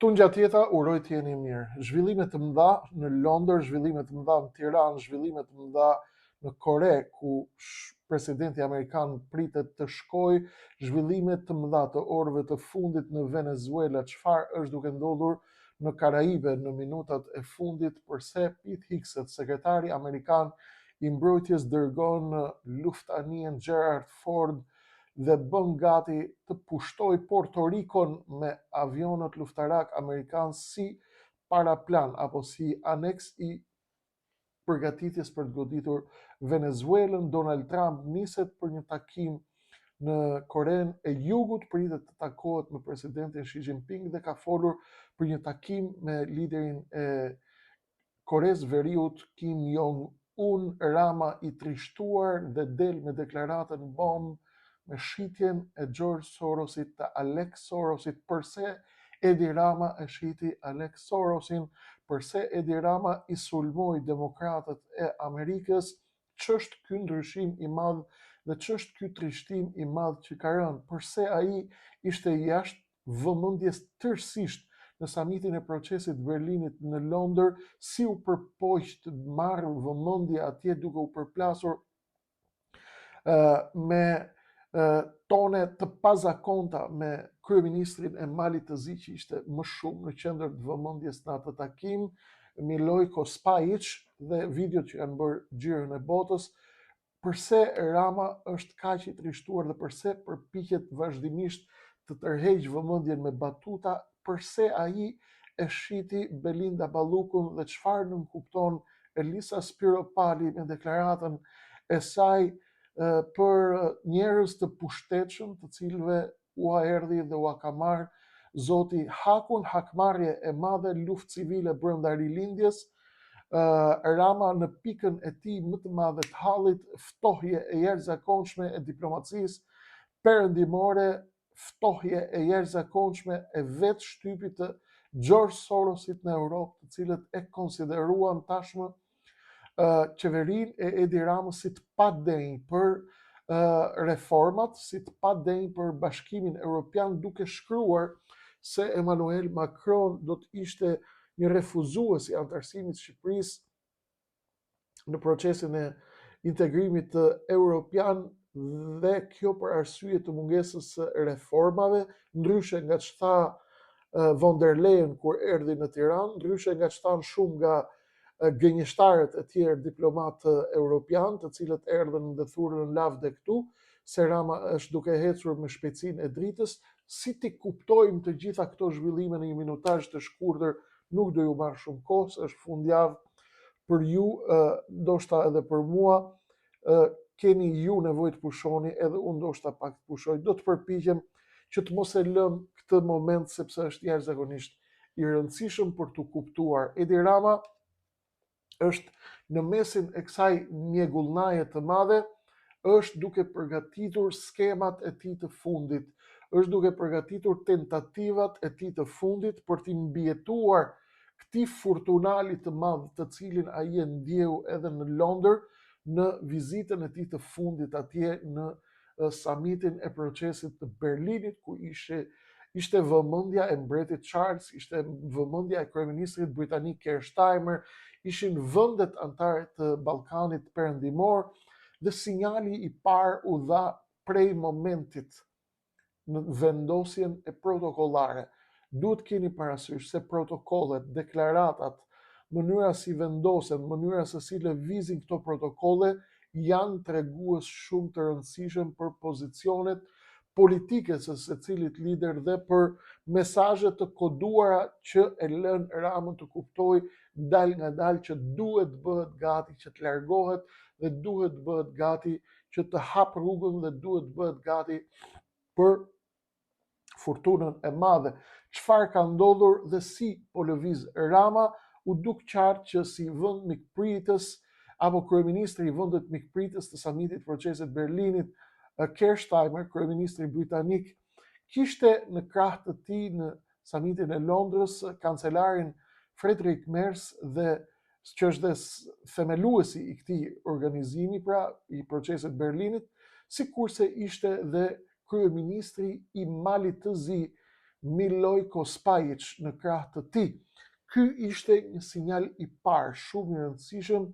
Tun gjatjeta, uroj të jeni mirë. Zhvillime të mëdha në Londër, zhvillime të mëdha në Tiranë, zhvillime të mëdha në Kore, ku presidenti amerikan pritet të shkojë, zhvillime të mëdha të orëve të fundit në Venezuela, çfarë është duke ndodhur në Karaibe në minutat e fundit, përse Pete Hegseth, sekretari amerikan i mbrojtjes, dërgon luftanien Gerald Ford dhe bën gati të pushtoj Porto Rikon me avionët luftarak amerikanë si paraplan apo si aneks i përgatitjes për të goditur Venezuelën. Donald Trump niset për një takim në Koren e Jugut, pritet të takohet me presidentin Xi Jinping dhe ka folur për një takim me liderin e Kores Veriut Kim Jong-un. Rama i trishtuar dhe del me deklaratën bomb me shitjen e George Sorosit të Alex Sorosit. Përse Edi Rama e shiti Alex Sorosin? Përse Edi Rama i sulmoi demokratët e Amerikës? Ç'është ky ndryshim i madh dhe ç'është ky trishtim i madh që ka rënë? Përse ai ishte jashtë vëmendjes tërësisht në samitin e procesit Berlinit në Londër, si u përpoq të marrë vëmendje atje duke u përplasur me tone të pazakonta me kryeministrin e Malit të Zi, që ishte më shumë në qendër të vëmendjes në atë takim, Milojko Spajic, dhe videot që kanë bërë xhirën e botës. Përse Rama është kaq i trishtuar dhe përse përpiqet vazhdimisht të tërheqë vëmendjen me batuta? Përse ai e shiti Belinda Ballukun dhe çfarë nënkupton Elisa Spiropali me deklaratën e saj për njerëz të pushtetshëm, të cilëve ua erdhi dhe ua ka marrë zoti hakun, hakmarrje e madhe, luftë civile brenda rilindjes. Rama në pikën e tij më të madhe të hallit, ftohje e jashtëzakonshme e diplomacisë perëndimore, ftohje e jashtëzakonshme e vetë shtypit të George Sorosit në Europë, të cilët e konsideruan tashmë qeverinë e Edi Ramës si të padenj për reformat, si të padenj për bashkimin evropian, duke shkruar se Emmanuel Macron do të ishte një refuzues i antarësimit të Shqipërisë në procesin e integrimit evropian, dhe kjo për arsye të mungesës së reformave, ndryshe nga ç'tha von der Leyen kur erdhi në Tiranë, ndryshe nga ç'than shumë nga gënjeshtarët e tjerë diplomatë europian, të cilët erdhën dhe thurën lavde këtu, se Rama është duke ecur me shpejtësinë e dritës. Si ti kuptojmë të gjitha këto zhvillime në një minutazh të shkurtër? Nuk do ju marr shumë kohë, se është fundjavë për ju, ndoshta edhe për mua. Keni ju nevojë të pushoni, edhe unë ndoshta pak të pushoj. Do të përpiqem që të mos e lëm këtë moment, sepse është jashtëzakonisht i rëndësishëm për të kuptuar. Edi Rama është në mesin e kësaj mjegullnaje të madhe, është duke përgatitur skemat e tij të fundit, është duke përgatitur tentativat e tij të fundit për t'i mbijetuar këtij furtunalit të madh, të cilin ai e ndjeu edhe në Londër në vizitën e tij të fundit atje në samitin e procesit të Berlinit, ku ishte vëmendja e mbretit Charles, ishte vëmendja e kryeministrit britanik Keir Starmer, ishin vendet anëtare të Ballkanit perëndimor, dhe sinjali i parë u dha prej momentit në vendosjen e protokollare. Duhet keni parasysh se protokollet, deklaratat, mënyra si vendosen, mënyra se si lëvizin këto protokolle, janë tregues shumë të rëndësishëm për pozicionet politike së secilit lider dhe për mesazhet të koduara që e lën Ramën të kuptojë dal nga dal që duhet bëhet gati që të largohet, dhe duhet bëhet gati që të hap rrugën, dhe duhet bëhet gati për furtunën e madhe. Çfarë ka ndodhur dhe si po lëviz Rama? U duk qartë që si vend mikpritës apo kryeministri i vendit mikpritës të samitit procesit Berlinit, Keir Starmer, kryeministri britanik, kishte në krah të tij në samitin e Londrës kancelarin Friedrich Merz, dhe që është dhe themeluesi i këtij organizimi, pra i procesit Berlinit, sikurse ishte dhe kryeministri i Malit të Zi, Milojko Spajic në krah të tij. Ky ishte një sinjal i parë shumë i rëndësishëm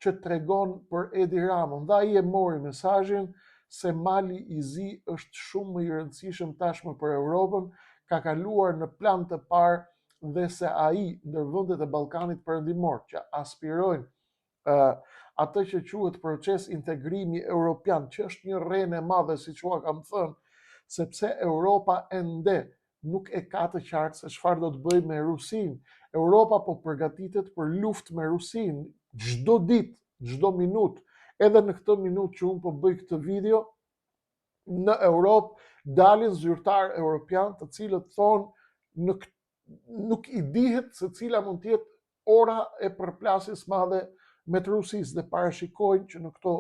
që tregon për Edi Ramën. Dhe ai e mori mesazhin se Mali i Zi është shumë më i rëndësishëm tashmë për Europën, ka kaluar në plan të parë dhe se ai ndër vendet e Ballkanit Perëndimor që aspirojnë atë që quhet proces integrimi europian, që është një rrenë e madhe, siç ua kam thënë, sepse Europa ende nuk e ka të qartë se çfarë do të bëjë me Rusinë. Europa po përgatitet për luftë me Rusinë çdo ditë, çdo minutë. Edhe në këtë minutë që unë po bëj këtë video, në Europë dalin zyrtarë europian të cilët thonë nuk i dihet se cila mund të jetë ora e përplasjes madhe me të Rusisë dhe parashikojnë që në këto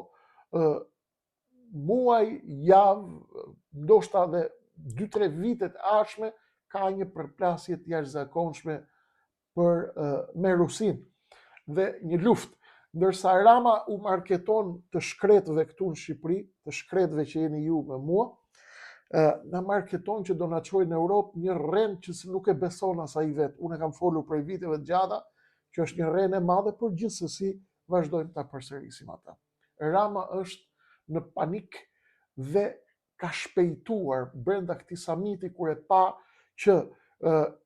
muaj, javë, ndoshta dhe 2-3 vitet ardhshme ka një përplasje të jashtëzakonshme me Rusinë dhe një luftë. Ndërsa Rama u marketon të shkretëve këtu në Shqipëri, të shkretëve që jeni ju me mua, na marketon që do na çojë në Europë një rrenë që nuk e beson as ai vetë. Unë kam folur prej viteve të gjata që është një rrenë e madhe, por gjithsesi vazhdojmë ta përsërisim ata. Rama është në panik dhe ka shpejtuar brenda këtij samiti kur e pa që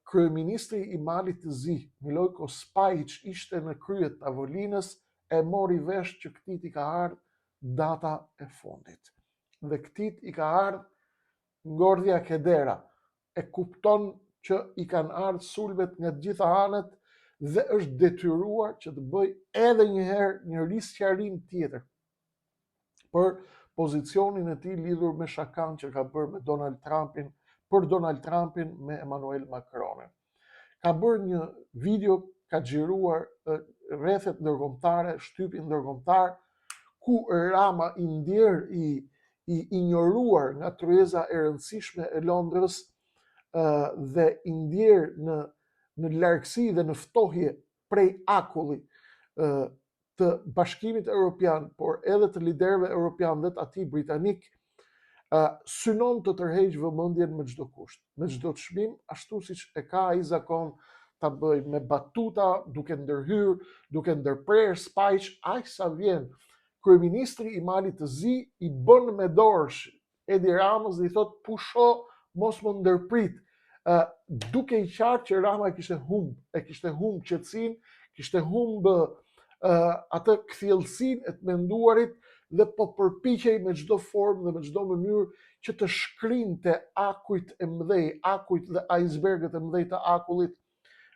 kryeministri i Malit të Zi, Milojko Spajic, ishte në krye të tavolinës, e mori vesh që këtit i ka ardhur data e fundit. Dhe këtit i ka ardhur ngordhja kedera. E kupton që i kanë ardhur sulmet nga të gjitha anët dhe është detyruar që të bëj edhe një herë një risqarim tjetër për pozicionin e tij lidhur me shakan që ka bërë me Donald Trumpin, për Donald Trumpin me Emmanuel Macronin. Ka bërë një video, ka xhiruar rrethet ndërkombëtare, shtypin ndërkombëtar, ku Rama i ndjer i injoruar nga tryeza e rëndësishme e Londrës dhe i ndjer në largësi dhe në ftohje prej akulli të Bashkimit Evropian, por edhe të liderëve europian dhe të atij britanik, synon të tërheqë vëmendjen me çdo kusht, me çdo çmim, ashtu siç e ka ai zakon ta bëj me batuta, duke ndërhyr, duke ndërprer Spajic, aq sa vjen kryeministri i Malit të Zi i bën me dorësh Edi Ramës dhe i thot pusho, mos më ndërprit, duke i qartë që Rama e kishte humb qetësinë, kishte humb atë kthjellësinë e të menduarit dhe po përpiqej me çdo formë dhe me çdo mënyrë që të shkrinte akujt e mëdhej, akujt dhe icebergët e mëdhej të akullit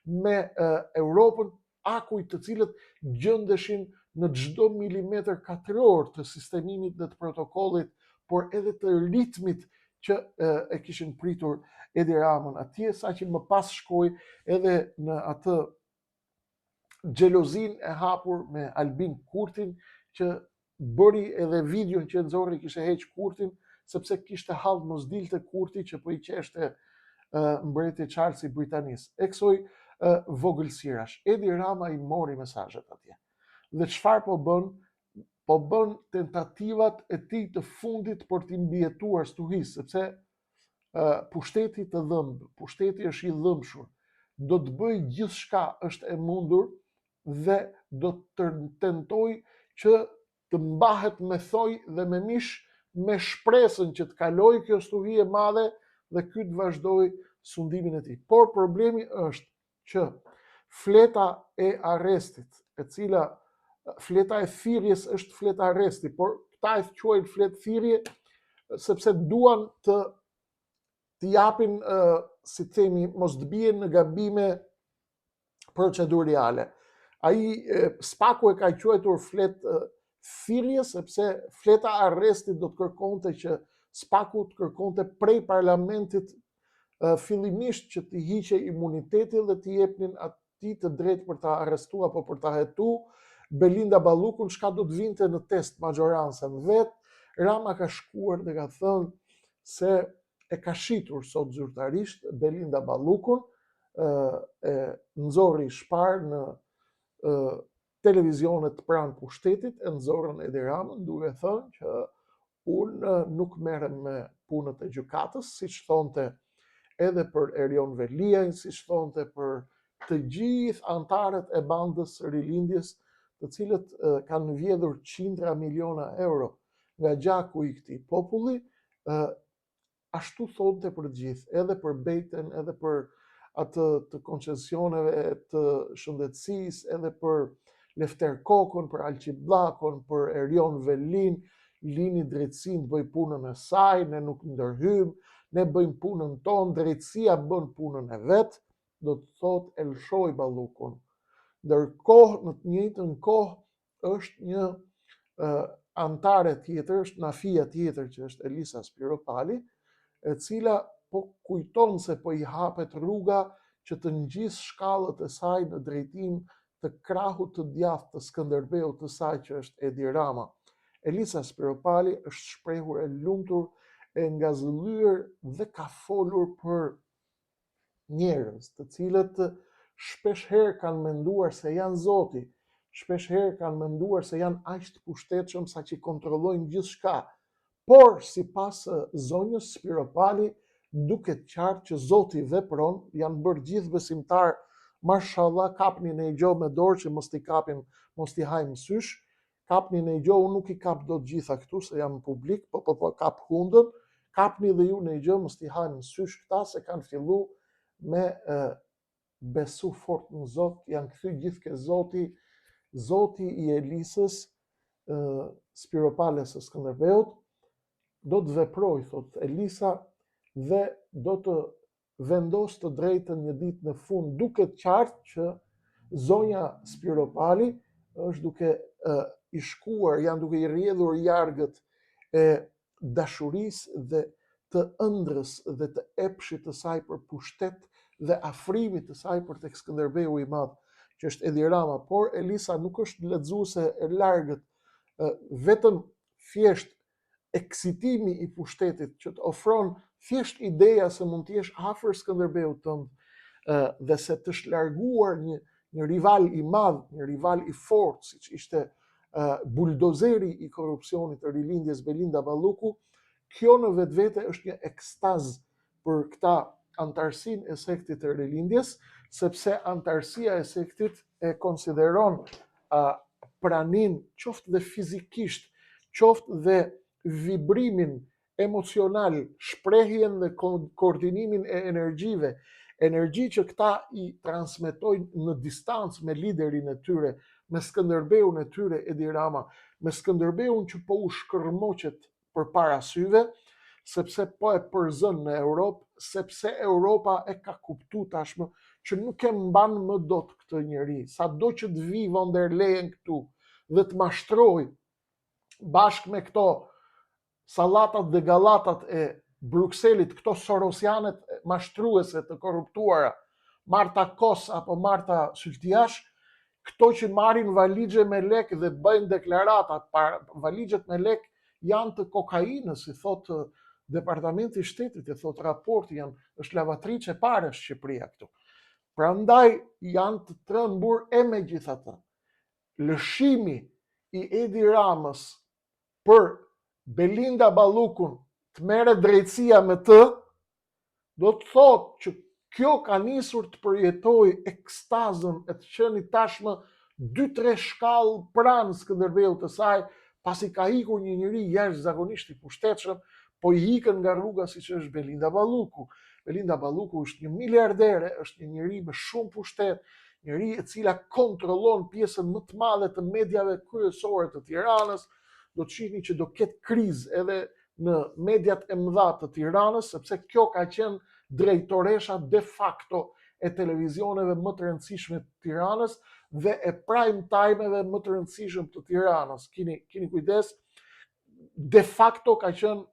me Europën, akujt të cilët gjendeshin në çdo milimetër katror të sistemimit dhe të protokollit, por edhe të ritmit që e kishin pritur Edi Ramën atje, saqë më pas shkoi edhe në atë xhelozin e hapur me Albin Kurtin, që bëri edhe videon që nxorri kishte heq Kurtin, sepse kishte hall mos dilte Kurti që po i qeshte mbreti Charles i Britanisë. E kësoj vogëlsirash. Edi Rama i mori mesazhet atje. Dhe çfarë po bën? Po bën tentativat e tij të fundit për t'i mbijetuar stuhisë, sepse pushteti të dhëmbë, pushteti është i dhëmshur, do të bëj gjithçka është e mundur dhe do të tentoj që të mbahet me thoj dhe me mish, me shpresën që të kaloj kjo stuhi e madhe dhe ky të vazhdoj sundimin e tij. Por problemi është që fleta e arrestit, e cila fleta e thirrjes është fleta arresti, por këta e quajnë fletë thirrje sepse duan të japin, si themi, mos të bien në gabime proceduriale. Ai Spaku e ka quajtur fletë thirrje sepse fleta arrestit do të kërkonte që Spaku të kërkonte prej parlamentit fillimisht që t'i hiqe imunitetin dhe t'i jepnin atij të drejtë për ta arrestuar apo për ta hetuar Belinda Ballukun, çka do të vinte në test majorancën vet. Rama ka shkuar dhe ka thënë se e ka shitur sot zyrtarisht Belinda Ballukun, e nxorri shpar në televizionet pranë pushtetit, e nxorën Edi Ramën, duke thënë që unë nuk merrem me punët e gjykatës, siç thonte edhe për Erion Velia, siç thonte, për të gjithë antarët e bandës së rilindjes, të cilët kanë vjedhur qindra miliona euro nga gjaku i këtij populli, ashtu thonte për gjithë, edhe për Bejten, edhe për atë të koncesioneve të shëndetësisë, edhe për Lefter Kokën, për Alqi Bllakun, për Erion Velin, lini drejtësinë, bëj punën e saj, ne nuk ndërhyjmë, ne bëjmë punën tonë, drejtësia bën punën e vet, do të thotë Elshoj Ballukun. Ndërkohë, në të njëjtën kohë është një antare tjetër, është Nafia tjetër që është Elisa Spiropali, e cila po kujton se po i hapet rruga që të ngjisë shkallët e saj në drejtim të krahut të djathtë të Skënderbeut të saj që është Edi Rama. Elisa Spiropali është shprehur e lumtur, e ngazëllyer dhe ka folur për njerëz të cilët shpesh herë kanë menduar se janë Zoti, shpesh herë kanë menduar se janë aq të pushtetshëm sa që kontrollojnë gjithçka. Por sipas zonjës Spiropali, duket qartë që Zoti vepron, janë bërë gjithë besimtar, mashallah, kapni në gjo me dorë që mos t'i kapim, mos t'i hajmë sysh, kapni në gjo, unë nuk i kap do të gjitha këtu se jam publik, po kap hundën, kapni dhe ju në gjo, mos t'i hajmë sysh këta se kanë fillu me besu fort në Zot, janë kthy gjithë ke Zoti, Zoti i Elisës Spiropales së Skënderbeut, do të veproj, thot Elisa, dhe do të vendos të drejtën një ditë në fund. Duket qartë që zonja Spiropali është duke i shkuar, janë duke i rrjedhur jargët e dashurisë dhe të ëndrës dhe të epshit të saj për pushtet dhe afrimit të saj për tek Skënderbeu i Madh, që është Edi Rama. Por Elisa nuk është lexuese e largët, vetëm thjesht eksitimi i pushtetit që të ofron thjesht ideja se mund të jesh afër Skënderbeut tënd dhe se të shlarguar një rival i madh, një rival i fortë, siç ishte buldozeri i korrupsionit të rilindjes Belinda Balluku, kjo në vetvete është një ekstaz për këta antarësinë e sektit të rilindjes, sepse antarësia e sektit e konsideron pranin qoftë dhe fizikisht, qoftë dhe vibrimin emocional, shprehjen dhe koordinimin e energjive, energji që këta i transmetojnë në distancë me liderin e tyre, me Skënderbeun e tyre Edi Rama, me Skënderbeun që po u shkërmoqet përpara syve, sepse po e përzën në Europë, sepse Europa e ka kuptuar tashmë që nuk e mban më dot këtë njeri, sado që të vi von der Leyen këtu dhe të mashtrojë bashkë me këto sallatat dhe gallatat e Brukselit, këto sorosianet mashtruese të korruptuara, Marta Kos apo Marta Syltiash, këto që marrin valixhe me lek dhe bëjnë deklarata, valixhet me lek janë të kokainës, i thot Departamenti i Shtetit, i thot raporti, është lavatriçe pare Shqipëria këtu. Prandaj janë të trembur e megjithatë. Lëshimi i Edi Ramës për Belinda Ballukun të merret drejtësia me të, do të thotë që kjo ka nisur të përjetoj ekstazën e të qenë tashmë 2-3 shkallë pranë Skënderbeut të saj, pasi ka ikur një njeri jashtëzakonisht i pushtetshëm, po i ikën nga rruga siç është Belinda Balluku. Belinda Balluku është një miliardere, është një njeri me shumë pushtet, njeri e cila kontrollon pjesën më të madhe të mediave kryesore të Tiranës. Do të shihni që do ketë krizë edhe në mediat e mëdha të Tiranës, sepse kjo ka qenë drejtoresha de facto e televizioneve më të rëndësishme të Tiranës dhe e prime time-eve më të rëndësishëm të Tiranës. Kini kujdes, de facto ka qenë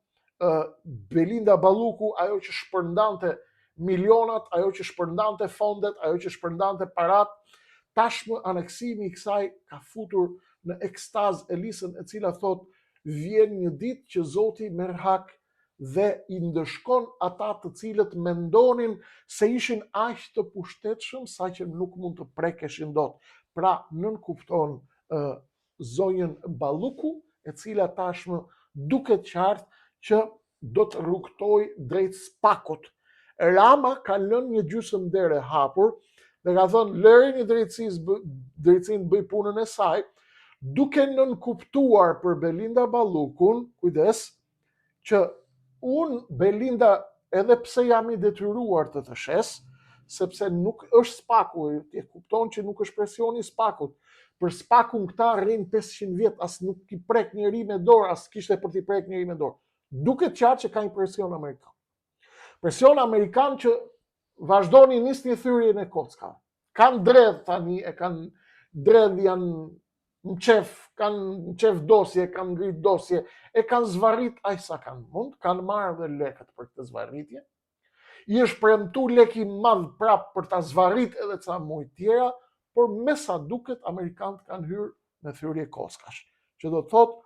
Belinda Balluku ajo që shpërndante milionat, ajo që shpërndante fondet, ajo që shpërndante parat. Tashmë aneksimi i kësaj ka futur në ekstaz Elisën, e cila thot vjen një ditë që Zoti merr hak dhe i ndëshkon ata të cilët mendonin se ishin aq të pushtetshëm sa që nuk mund të prekeshin dot. Pra nënkupton zonjën Balluku, e cila tashmë duket qartë që do të rrugtoj drejt spakut. Rama ka lënë një gjysmëdere hapur dhe ka thënë lërini drejtsinë bëj punën e saj, duke nënkuptuar për Belinda Ballukun, kujdes, që unë Belinda edhe pse jam i detyruar të shes, sepse nuk është spaku, e kupton që nuk është presioni spakut. Për spakun këta rrin 500 vjet, as nuk i prek njeri me dorë, as kishte për t'i prek njeri me dorë. Duket qartë që ka një presion amerikan. Presion amerikan që vazhdoni nisni thyrjen e kockave. Kanë dredh tani, e kanë dredh janë në qef dosje, kanë ngrit dosje, e kanë zvarrit aq sa kanë mund, kanë marrë dhe lekët për këtë zvarritje. I është premtu lek i madh prap për ta zvarrit edhe ca muj tjera, por me sa duket amerikanët kanë hyrë në thyrje kockash. Që do të thotë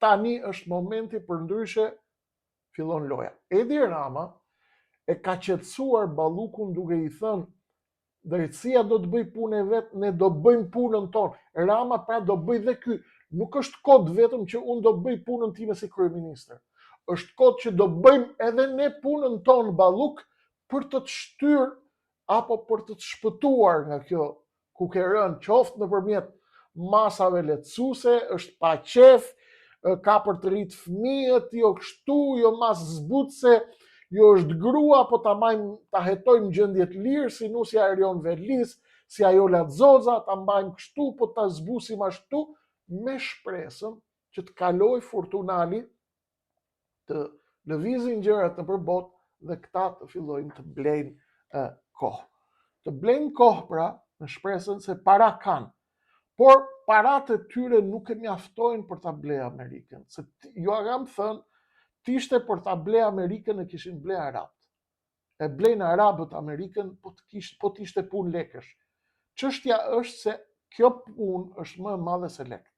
tani është momenti për ndryshe fillon loja. Edi Rama e ka qetësuar Ballukun duke i thënë drejtësia do të bëj punën e vet, ne do bëjmë punën tonë. Rama pra do bëj dhe ky. Nuk është kod vetëm që unë do bëj punën time si kryeministër. Është kod që do bëjmë edhe ne punën tonë Balluk për të shtyrë apo për të shpëtuar nga kjo ku ke rënë, qoftë nëpërmjet masave lehtësuese, është pa qef, ka për të rritë fëmijët, jo kështu, jo mas zbutse, jo është grua, po ta hetojmë gjendje të lirë, si nusja Erion Verlis, si Ajola Zoza, ta mbajmë kështu, po ta zbusim ashtu, me shpresën që të kaloj Fortunali, të lëvizin gjërat nëpër botë dhe këta të fillojnë të blejnë kohë. Të blejnë kohë pra, në shpresën se para kanë, por paratë e tyre nuk e mjaftojnë për ta ble Amerikën. Se ju kam thënë, t'ishte për ta ble Amerikën e kishin ble Arabët. E blejnë Arabët Amerikën, po t'ishte punë lekësh. Çështja është se kjo punë është më e madhe se lekët.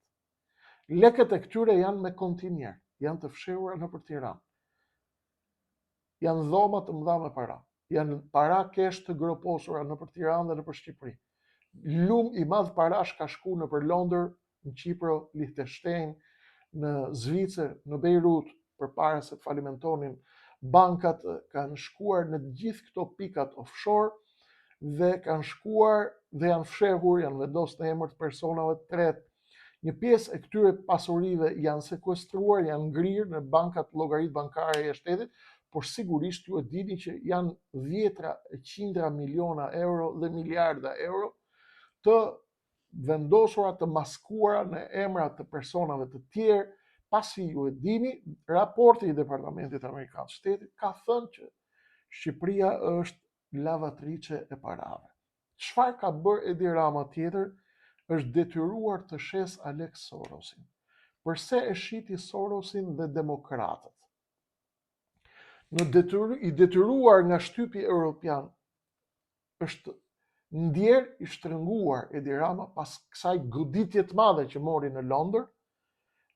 Lekët e këtyre janë me kontinjer, janë të fshehura nëpër Tiranë. Janë dhoma të mëdha me para. Janë para kesh të groposura nëpër Tiranë dhe nëpër Shqipëri. Lum i madh parash ka shku nëpër Londër, në Qipro, Liechtenstein, në Zvicër, në Beirut, përpara se të falimentonin bankat, kanë shkuar në të gjithë këto pikat offshore dhe kanë shkuar dhe janë fshehur, janë vendosur në emër të personave të tretë. Një pjesë e këtyre pasurive janë sekuestruar, janë ngrirë në bankat, llogaritë bankare e shtetit, por sigurisht ju e dini që janë dhjetra e qindra miliona euro dhe miliarda euro të vendosura, të maskuara në emra të personave të tjerë, pasi ju e dini, raporti i Departamentit Amerikan të Shtetit ka thënë që Shqipëria është lavatrice e parave. Çfarë ka bërë Edi Rama tjetër? Është detyruar të shes Alex Sorosin. Përse e shiti Sorosin dhe demokratët? I detyruar nga shtypi europian, është ndjer i shtrënguar Edi Rama pas kësaj goditje të madhe që mori në Londër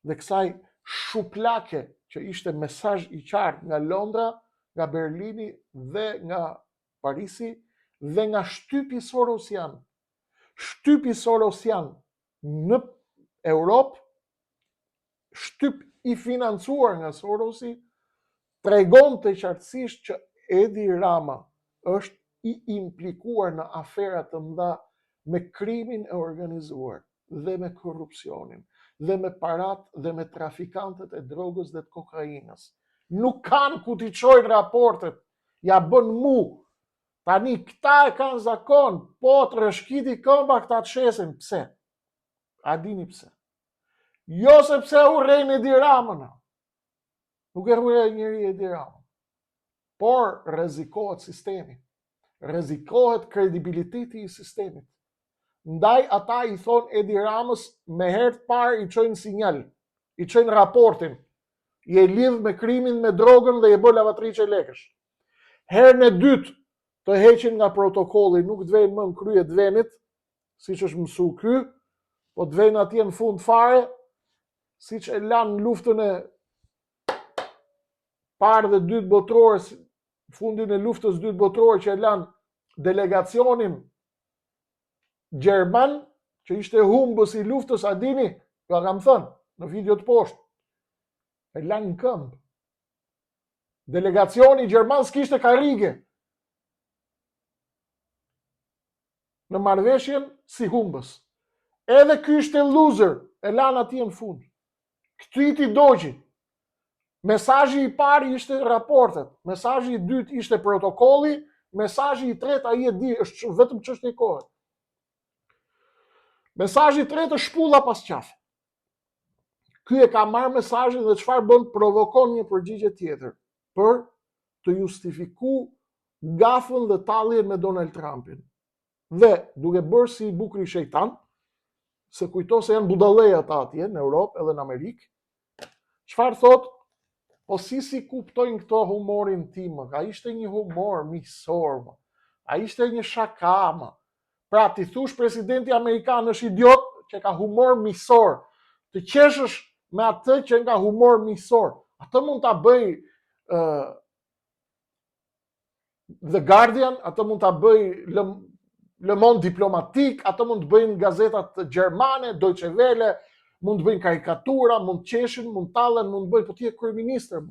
dhe kësaj shuplake që ishte mesazh i qartë nga Londra, nga Berlini dhe nga Parisi dhe nga shtypi sorosian. Shtypi sorosian në Europë, shtyp i financuar nga Sorosi, tregon të qartësisht që Edi Rama është i implikuar në afera të mëdha me krimin e organizuar dhe me korrupsionin dhe me parat dhe me trafikantët e drogës dhe të kokainës. Nuk kanë ku t'i çojnë raportet, ja bën mu. Tani këta e kanë zakon, po të rëshkiti këmba këta të shesin. Pse? A dini pse? Jo sepse urrejnë Edi Ramën. Nuk e urrej njëri Edi Ramën. Por rrezikohet sistemi. Rrezikohet kredibiliteti i sistemit. Ndaj ata i thon Edi Ramës me herë të parë i çojnë sinjal, i çojnë raportin. I e lidh me krimin me drogën dhe i bë lavatriçe lekësh. Herën e dytë të heqin nga protokolli, nuk të vejnë më në krye të venit, siç është mësu ky, po të vejnë atje në fund fare, siç e lanë luftën e parë dhe dytë botërore, fundin e luftës dytë botërore që e lanë delegacionin Gjerman, që ishte humbës i luftës, a dini, ja kam thënë në video të poshtë, e lanë në këmbë. Delegacioni Gjerman s'kishte karrige, në marrëveshjen si humbës. Edhe ky ishte loser, e lanë atje në fund. Kthyti dogji. Mesazhi i parë ishte raportet, mesazhi i dytë ishte protokolli, mesazhi i tretë ai e di, është vetëm çështje kohe. Mesazhi i tretë është shpulla pas qafe. Ky e ka marrë mesazhin dhe çfarë bën, provokon një përgjigje tjetër për të justifikuar gafën dhe talljen me Donald Trumpin. Dhe duke bërë si bukri shejtan, se kujto se janë budallëja ata atje në Europë edhe në Amerikë, çfarë thot? Po si kuptojnë këto humorin tim? A ishte një humor miqësor, a ishte një shaka, pra ti thush presidenti amerikan është idiot që ka humor miqësor, të qeshësh me atë që nga humor miqësor. Atë mund ta bëj The Guardian, atë mund ta bëj Le Monde Diplomatique, atë mund të bëjnë gazetat gjermane, Deutsche Welle, mund të bëjnë karikatura, mund të qeshin, mund të tallen, mund të bëjnë, po ti je kryeministër.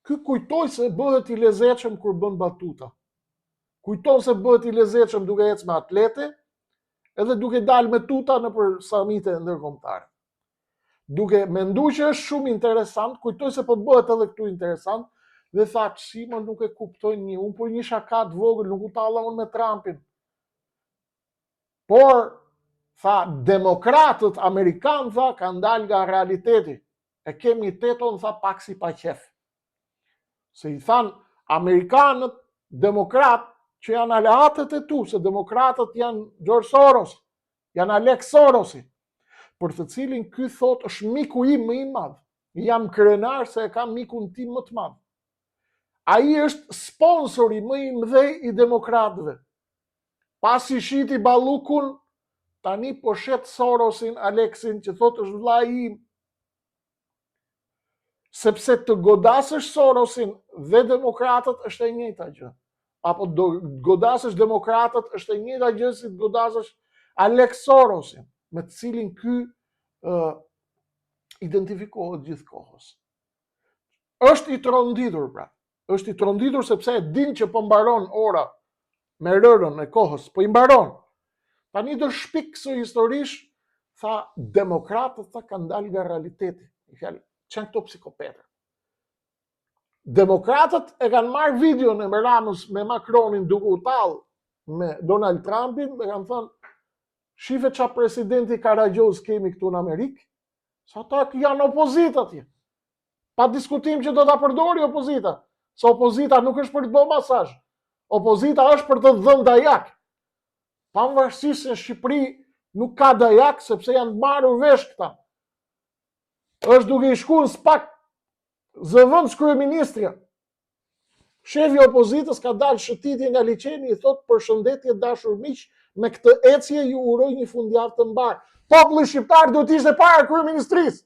Ky kujtoj se bëhet i lezetshëm kur bën batuta. Kujton se bëhet i lezetshëm duke ecë me atlete, edhe duke dalë me tuta nëpër samite ndërkombëtare. Duke menduar që është shumë interesant, kujtoj se po bëhet edhe këtu interesant, dhe tha, si më nuk e kuptojnë një, unë po një shaka të vogël, nuk u talla unë me Trumpin. Por, tha, demokratët amerikanë, tha, kanë dalë nga realiteti. E kemi teton, tha, pak si pa qef. Se i thanë, amerikanët, demokratë, që janë aleatët e tu, se demokratët janë George Soros, janë Alex Sorosi, për të cilin ky thot është miku im më i madh. Jam krenar se e kam mikun tim më të madh. Ai është sponsori më i mëdhej i demokratëve. Pasi shiti ballukun, tani po shet Sorosin, Alexin, që thot është vllai im. Sepse të godasësh Sorosin dhe demokratët është e njëjta gjë. Apo do godasësh demokratët është e njëjta gjë si të godasësh Alex Sorosin, me të cilin ky identifikohet gjithkohës. Është i tronditur pra. Është i tronditur sepse e din që po mbaron ora me rërën e kohës, po i mbaron. Tani do shpik së historish, tha, demokratët tha kanë dalë nga realiteti. I fjalë, çan këto psikopetë. Demokratët e kanë marrë videon e Ramës me Macronin duke u tallë me Donald Trumpin dhe kanë thënë, shife çfarë presidenti karagjoz kemi këtu në Amerikë, sa ata janë opozita atje. Pa diskutim që do ta përdori opozita. Se opozita nuk është për të bërë masazh. Opozita është për të dhënë dajak. Pavarësisht se në Shqipëri nuk ka dajak sepse janë marrur vesh këta. Është duke i shkuar spak zëvendës kryeministri. Shefi i opozitës ka dalë shëtitje nga liçeni, i thot përshëndetje dashur miq, me këtë ecje ju uroj një fundjavë të mbar. Populli shqiptar duhet të ishte para kryeministrisë.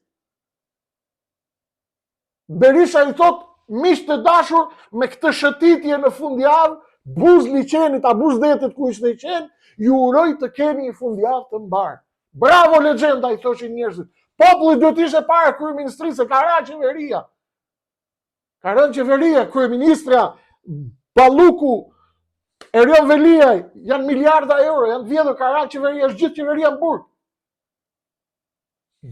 Berisha i thot, miq të dashur, me këtë shëtitje në fundjavë, buz liçenit, a buz detit ku ishte qenë, ju uroj të keni një fundjavë të mbar. Bravo legjenda, i thoshin njerëzit. Populli duhet të ishte para kryeministrisë, ka rënë qeveria. Ka rënë qeveria, kryeministra, Balluku, Erion Veliaj, janë miliarda euro, janë vjedhur, ka rënë qeveria, është gjithë qeveria në burg.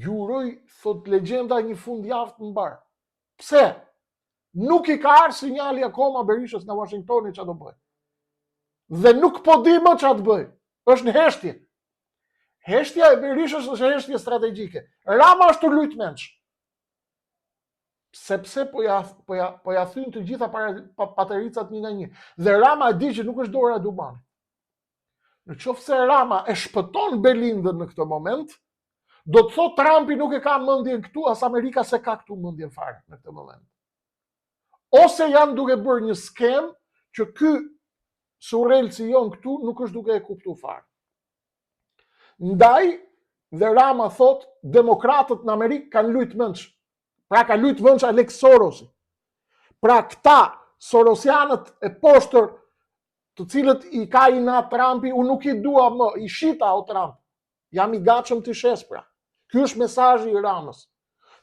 Ju uroj, thot legjenda, një fundjavë të mbar. Pse? Nuk i ka ardhur sinjali akoma Berishës nga Washingtoni çfarë do bëj. Dhe nuk po di më çfarë të bëj. Është në heshtje. Heshtja e Berishës është heshtje strategjike. Rama është lut menç. Sepse po ja thyn të gjitha patericat një nga një. Dhe Rama e di që nuk është dora e Dumanit. Në qoftë se Rama e shpëton Belindën në këtë moment, do të thotë Trumpi nuk e ka mendjen këtu, as Amerika se ka këtu mendjen fare në këtë moment. Ose janë duke bërë një skem që ky surrelci jon këtu nuk është duke e kuptuar fare. Ndaj, dhe Rama thot, demokratët në Amerikë kanë lut menç. Pra ka lut menç Alex Sorosi. Pra këta sorosianët e poshtër, të cilët i ka i na Trumpi, unë nuk i dua më, i shita o Trump. Jam i gatshëm të shes pra. Ky është mesazhi i Ramës.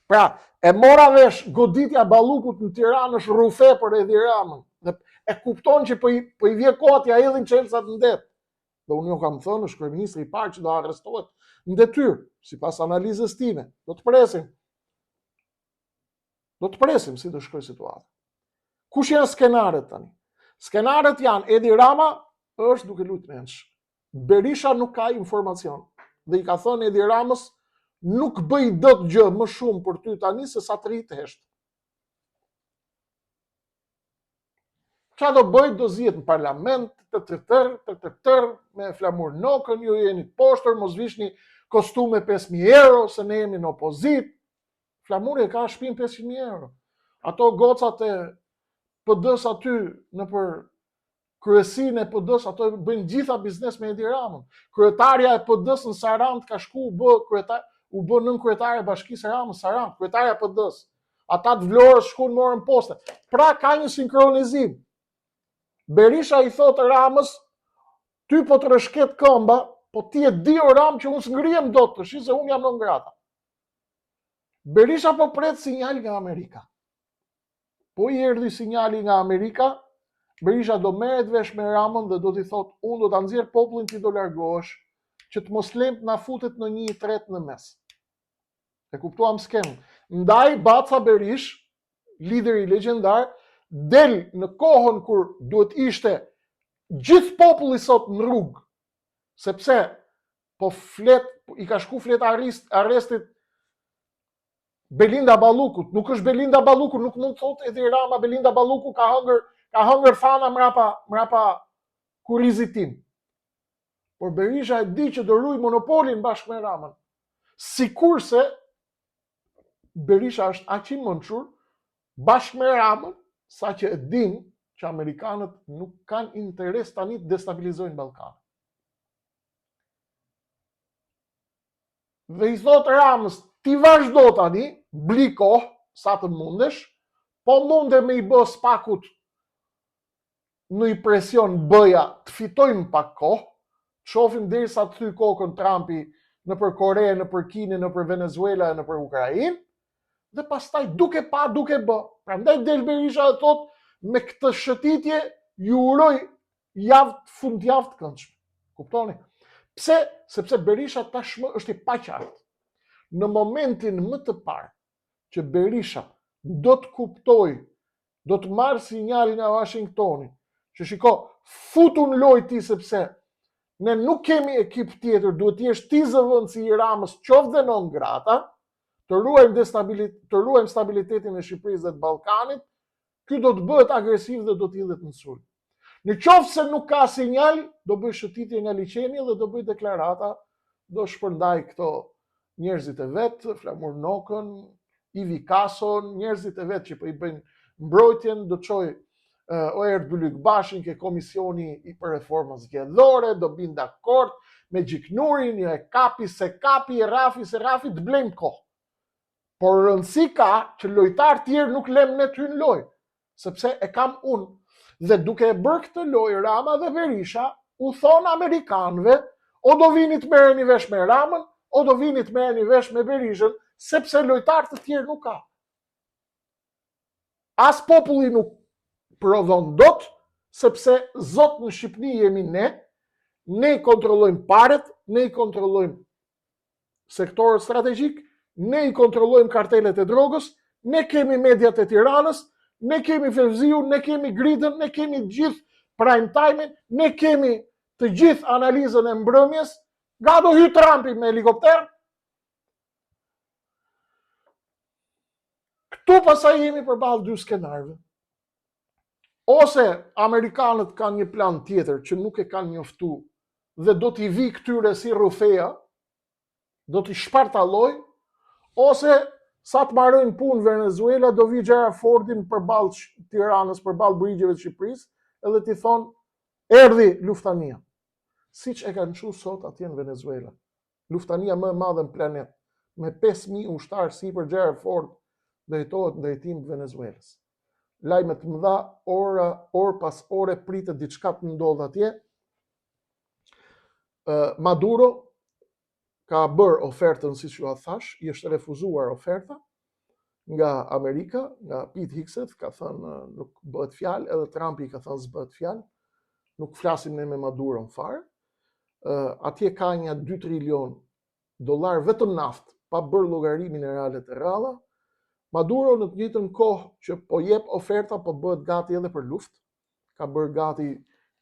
Pra, e mora vesh goditja Ballukut në Tiranë është rrufe për Edi Ramën. Dhe e kupton që po i vjen koha t'ia hedhin çelësat në det. dhe unë jo kam thënë, është kryeministri i parë që do arrestohet në detyrë, sipas analizës time. Do të presim si do shkojë situata. Kush janë skenaret tani? Skenaret janë Edi Rama është duke luajtur me ansh. Berisha nuk ka informacion dhe i ka thënë Edi Ramës nuk bëj dot gjë më shumë për ty tani se sa të rrit hesht. Qa do bëjt, do zihet në parlament, të me flamur nokën, ju jeni të poshtër, mos vishni kostume 5.000 euro, se ne jemi në opozit. Flamuri ka shpinë 500.000 euro. Ato gocat e PD-s aty në për kryesinë e PD-s, ato bëjnë gjitha biznes me Edi Ramën. Kryetarja e PD-s në Sarand ka shku u bë nën kryetare e Bashkisë Ramës, Sarand, kryetarja e PD-s. Ata të Vlorës shkuan morën poste. Pra ka një sinkronizim. Berisha i thotë Ramës, ty po të rëshket këmba, po ti e di o Ram që unë s'ngrihem dot, të shi se unë jam në ngrata. Berisha po pret sinjal nga Amerika. Po i erdhi sinjali nga Amerika, Berisha do merret vesh me Ramën dhe do t'i thotë, unë do ta nxjerr popullin ti do largohesh, që të mos lem na futet në 1/3 në mes. E kuptuam skemë. Ndaj Baca Berish, lideri legjendar, del në kohën kur duhet ishte gjithë populli sot në rrugë, sepse po i ka shku flet arrestit Belinda Ballukut. Nuk është Belinda Balluku, nuk mund të thotë Edi Rama Belinda Balluku ka hëngër fana mrapa kurrizit tim. Por Berisha e di që do ruaj monopolin bashkë me Ramën. Sikurse Berisha është aq i mençur bashkë me Ramën, sa që e din që Amerikanët nuk kanë interes tani të destabilizojnë Ballkanin. Dhe i thotë Ramës, ti vazhdo tani, bli kohë, sa të mundesh, po munde me i bë spakut në i presion bëja të fitojmë pak kohë, shofim derisa të thy kokën Trumpi në për Kore, në për Kinë, në për Venezuela, në për Ukrainë, dhe pastaj duke pa, duke bë. Prandaj del Berisha dhe thot, me këtë shëtitje ju uroj fundjavë të këndshme. Kuptoni? Pse? Sepse Berisha tashmë është i paqartë. Në momentin më të parë që Berisha do të kuptoj, do të marrë sinjal nga Washingtoni, që shiko, futun loj ti sepse ne nuk kemi ekip tjetër, duhet jesh ti zëvend si i Ramës, qoftë dhe non grata, të ruajmë stabilitetin e Shqipërisë dhe të Ballkanit, ky do të bëhet agresiv dhe do të hidhet në sulm. Në qoftë se nuk ka sinjal, do bëj shëtitje nga liçeni dhe do bëj deklarata, do shpërndaj këto njerëzit e vet, Flamur Nokën, Ivi Kason, njerëzit e vet që po i bëjnë mbrojtjen, do çoj Oer Bylyk Bashin ke komisioni i për reformës zgjedhore, do bin dakord me Gjiknurin, e kapi se kapi, e rafi se rafi, të blejmë kohë. Por rëndësi ka që lojtar tjerë nuk lem ne ty në loj, sepse e kam unë. Dhe duke e bërë këtë loj, Rama dhe Berisha u thonë Amerikanëve, o do vini të merreni vesh me Ramën, o do vini të merreni vesh me Berishën, sepse lojtar të tjerë nuk ka. As populli nuk prodhon dot, sepse zot në Shqipëri jemi ne i kontrollojmë paret, ne i kontrollojmë sektorët strategjik, ne i kontrollojmë kartelet e drogës, ne kemi mediat e Tiranës, ne kemi Fevziu, ne kemi Gridën, ne kemi gjithë prime time-in, ne kemi të gjithë analizën e mbrëmjes, nga do hy Trumpi me helikopter. Këtu pasaj jemi përballë dy skenarëve. Ose Amerikanët kanë një plan tjetër që nuk e kanë njoftu dhe do t'i vi këtyre si rufeja, do t'i shpartalloj, ose sa të marrojnë punë Venezuela, do vi Gerald Fordin përballë Tiranës, përballë brigjeve të Shqipërisë, edhe t'i thonë, erdhi luftania. Siç e kanë thënë sot atje në Venezuela. Luftania më e madhe në planet, me 5.000 ushtarë sipër Gerald Ford drejtohet në drejtim të Venezuelës. Lajme të mëdha, orë pas ore pritet diçka të ndodh atje. Maduro ka bërë ofertën, siç ju thash, i është refuzuar oferta nga Amerika, nga Pete Hegseth, ka thënë nuk bëhet fjalë, edhe Trumpi ka thënë s'bëhet fjalë, nuk flasim ne me Maduron fare. atje ka një 2 trilion dollar vetëm naftë, pa bërë llogari minerale të rralla. Maduro në të njëjtën kohë që po jep oferta, po bëhet gati edhe për luftë. Ka bërë gati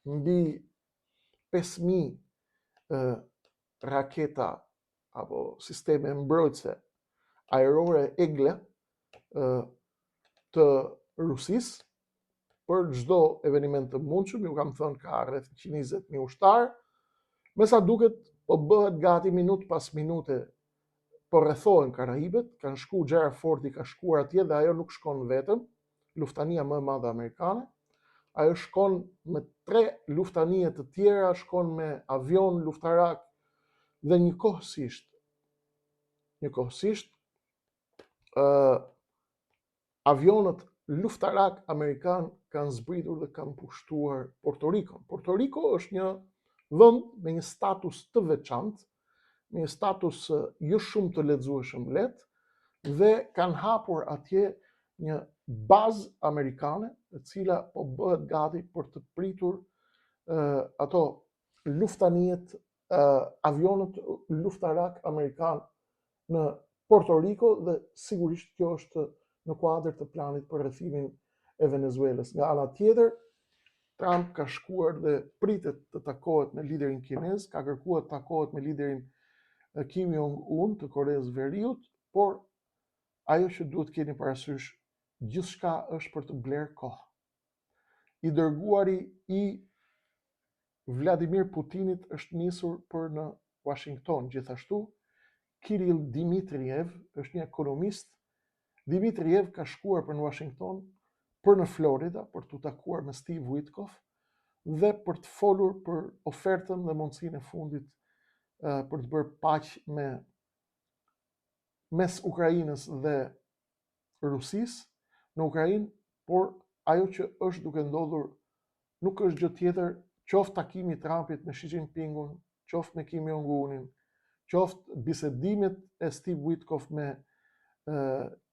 mbi 5.000 raketa apo sisteme mbrojtëse ajrore Eagle të Rusisë për çdo eveniment të mundshëm. Ju kam thënë ka rreth 120.000 ushtarë. Me sa duket po bëhet gati minutë pas minute, po rrethohen Karajibet, kanë shku Gerald Ford ka shkuar atje dhe ajo nuk shkon vetëm, luftania më e madhe amerikane. Ajo shkon me 3 luftanie të tjera, shkon me avion luftarak dhe njëkohësisht avionët luftarak amerikan kanë zbritur dhe kanë pushtuar Porto Rico. Porto Rico është një vend me një status të veçantë, me një status jo shumë të lexueshëm lehtë, dhe kanë hapur atje një bazë amerikane, e cila po bëhet gati për të pritur ato luftaniet, avionët luftarak amerikan në Porto Rico, dhe sigurisht kjo është në kuadër të planit për rrethimin e Venezuelës. Nga ana tjetër, Trump ka shkuar dhe pritet të takohet me liderin kinez, ka kërkuar të takohet me liderin Kim Jong-un të Koreas Veriut, por ajo që duhet keni parasysh, gjithçka është për të blerë kohë. I dërguari i Vladimir Putinit është nisur për në Washington. Gjithashtu, Kirill Dmitriev është një ekonomist. Dmitriev ka shkuar për në Washington, për në Florida, për të takuar me Steve Witkoff dhe për të folur për ofertën dhe mundësinë e fundit për të bërë paqë mes Ukrainës dhe Rusisë në Ukrainë, por ajo që është duke ndodhur nuk është gjë tjetër, qoftë takimi i Trumpit me Xi Jinpingun, qoftë me Kim Jong-unin, qoftë bisedimit e Steve Witkoff me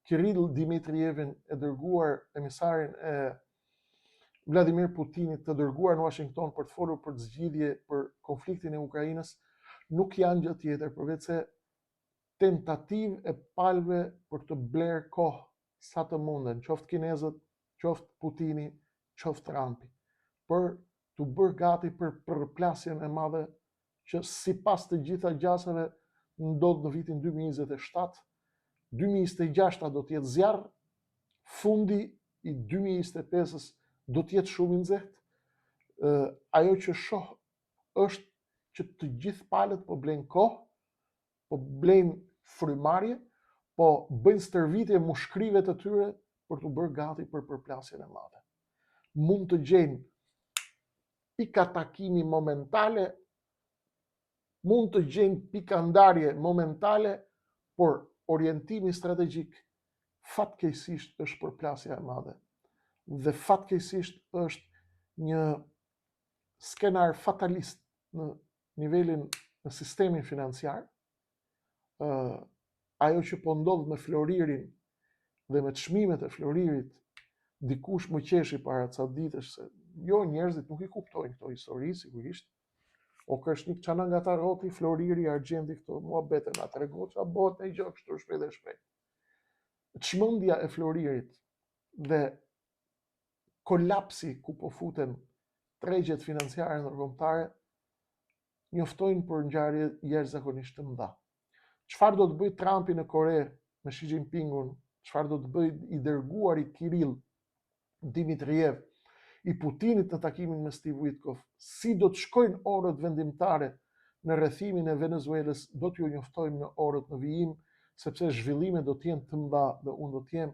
Kirill Dmitrievin, e dërguar emisarin e Vladimir Putinit, të dërguar në Washington për të folur për zgjidhje për konfliktin e Ukrainës, nuk janë gjë tjetër përveç se tentativë e palëve për të blerë kohë sa të munden, qoftë kinezët, qoftë Putini, qoftë Trumpi, për të bërë gati për përplasjen e madhe që sipas të gjitha gjasave ndodh në vitin 2027. 2026 do të jetë zjarr, fundi i 2025-s do të jetë shumë i nxehtë. Ajo që shoh është që të gjithë palët po blejnë kohë, po blejnë frymarrje, po bëjnë stërvitje mushkrive të tyre për të bërë gati për përplasjen e madhe. Mund të gjejnë pika takimi momentale, mund të gjejnë pika ndarje momentale, por orientimi strategjik fatkeqësisht është përplasja e madhe. Dhe fatkeqësisht është një skenar fatalist në nivelin, në sistemin financiar. Ajo që po ndodh me Floririn dhe me çmimet e Floririt, dikush më qeshi para ca ditësh se jo, njerëzit nuk i kuptojnë këto histori, sigurisht. O Kreshnik çana nga ta rroti, Floriri, argjendi, këto muhabete na tregon ç'a bëhet në gjë kështu shpejt e shpejt. Çmendja e Floririt dhe kolapsi ku po futen tregjet financiare ndërkombëtare njoftojnë për ngjarje jashtëzakonisht të mëdha. Çfarë do të bëjë Trumpi në Kore me Xi Jinpingun, çfarë do të bëjë i dërguari Kirill Dmitriev, i Putinit në takimin me Steve Witkoff, si do të shkojnë orët vendimtare në rrethimin e Venezuelës, do t'ju njoftojmë në orët në vijim, sepse zhvillimet do t'jenë të mëdha dhe unë do t'jem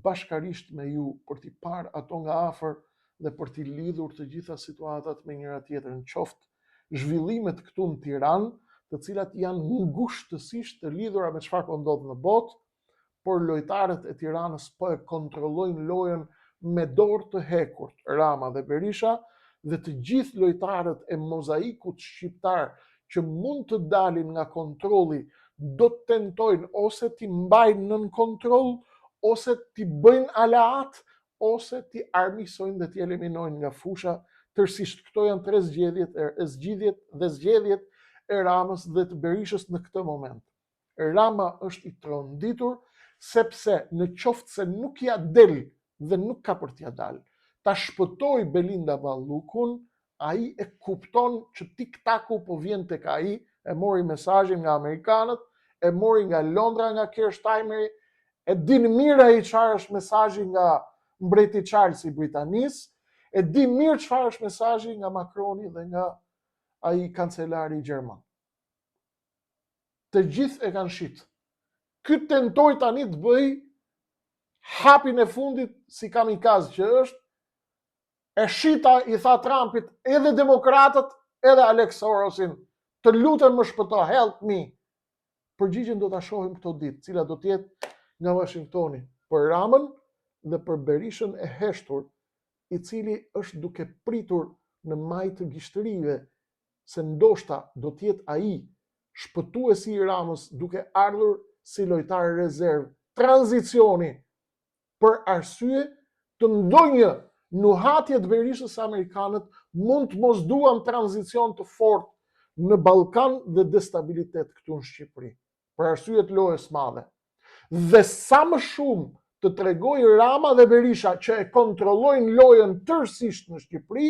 bashkarisht me ju për t'i parë ato nga afër dhe për t'i lidhur të gjitha situatat me njëra tjetrën, qoftë zhvillimet këtu në Tiranë, të cilat janë ngushtësisht të lidhura me çfarë po ndodh në botë, por lojtarët e Tiranës po e kontrollojnë lojën me dorë të hekurt, Rama dhe Berisha, dhe të gjithë lojtarët e mozaikut shqiptar që mund të dalin nga kontrolli, do të tentojnë ose t'i mbajnë nën kontroll, ose t'i bëjnë aleat, ose t'i armiqsojnë dhe t'i eliminojnë nga fusha tërësisht këto janë tre zgjidhjet dhe zgjedhjet e Ramës dhe të Berishës në këtë moment. Rama është i tronditur sepse në qoftë se nuk ja del dhe nuk ka për t'ja dalë, ta shpëtoj Belinda Ballukun, ai e kupton që tik-taku po vjen tek ai, e mori mesazhin nga amerikanët, e mori nga Londra nga Keir Starmer, e din mirë ai çfarë është mesazhi nga mbreti Charles i Britanisë, e di mirë çfarë është mesazhi nga Macroni dhe nga ai kancelari gjerman. Të gjithë e kanë shit. Ky tentoi tani të bëj hapin e fundit si kamikaz që është, e shita i tha Trumpit edhe demokratët edhe Alex Sorosin, të lutem më shpëto, help me. Përgjigjen do ta shohim këto ditë, cila do të jetë nga Washingtoni për Ramën dhe për Berishën e heshtur, i cili është duke pritur në maj të gishtërive se ndoshta do të jetë ai shpëtuesi i Ramës duke ardhur si lojtar rezervë tranzicioni për arsye të ndonjë nuhatje të Berishës amerikanët mund të mos duam tranzicion të fortë në Ballkan dhe destabilitet këtu në Shqipëri, për arsye të lojës madhe. Dhe sa më shumë të tregoj Rama dhe Berisha që e kontrollojnë lojën tërësisht në Shqipëri,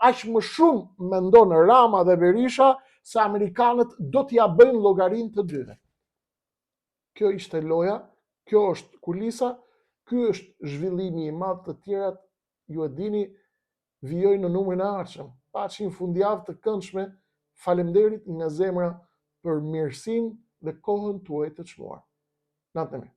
aq më shumë mendon Rama dhe Berisha se amerikanët do t'ja bëjnë llogarinë të dyve. Kjo ishte loja, kjo është kulisa, ky është zhvillimi i madh, të tjerat ju e dini, vijoj në numrin e ardhshëm. Paqim fundjavë të këndshme. Faleminderit nga zemra për mirësinë dhe kohën tuaj të çmuar. Natë e mirë.